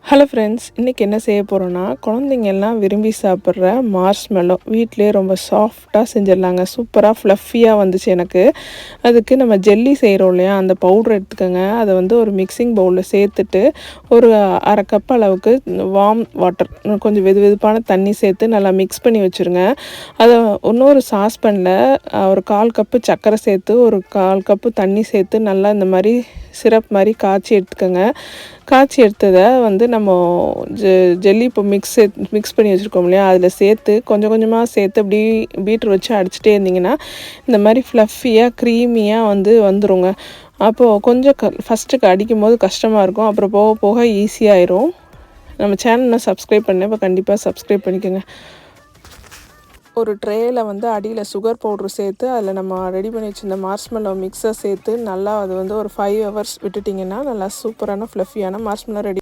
Hello friends, இன்றைக்கி என்ன செய்ய போகிறோன்னா, குழந்தைங்க எல்லாம் விரும்பி சாப்பிட்ற மார்ஷ்மெலோ வீட்டிலே ரொம்ப சாஃப்டாக செஞ்சிடலாங்க. சூப்பராக ஃப்ளஃபியாக வந்துச்சு எனக்கு. அதுக்கு நம்ம ஜெல்லி செய்கிறோம் இல்லையா, அந்த பவுடர் எடுத்துக்கோங்க. அதை வந்து ஒரு மிக்சிங் பவுலில் சேர்த்துட்டு ஒரு அரை கப் அளவுக்கு வார்ம் வாட்டர், கொஞ்சம் வெது வெதுப்பான தண்ணி சேர்த்து நல்லா மிக்ஸ் பண்ணி வச்சுருங்க. அதை இன்னொரு சாஸ்பேனில் ஒரு 1/4 கப்பு சர்க்கரை சேர்த்து ஒரு 1/4 கப்பு தண்ணி சேர்த்து நல்லா இந்த மாதிரி சிரப் மாதிரி காய்ச்சி எடுத்துக்கோங்க. காய்ச்சி எடுத்ததை வந்து நம்ம ஜெல்லி இப்போ மிக்ஸ் பண்ணி வச்சுருக்கோம் இல்லையா, அதில் சேர்த்து கொஞ்சம் கொஞ்சமாக சேர்த்து அப்படி பீட்ரு வச்சு அடிச்சுட்டே இருந்திங்கன்னா இந்த மாதிரி ஃப்ளஃபியாக க்ரீமியாக வந்துருங்க. அப்போது கொஞ்சம் ஃபஸ்ட்டுக்கு அடிக்கும் போது கஷ்டமாக இருக்கும், அப்புறம் போக போக ஈஸியாகிடும். நம்ம சேனலை சப்ஸ்கிரைப் பண்ணேன், இப்போ கண்டிப்பாக சப்ஸ்கிரைப் பண்ணிக்கோங்க. ஒரு ட்ரேயில் வந்து அடியில் சுகர் பவுட்ரு சேர்த்து அதில் நம்ம ரெடி பண்ணி வச்சுருந்த மார்ஷ்மெலோ மிக்ஸை சேர்த்து நல்லா அது வந்து ஒரு 5 ஹவர்ஸ் விட்டுட்டிங்கன்னா நல்லா சூப்பரான ஃப்ளஃபியான மார்ஷ்மெலோ ரெடி.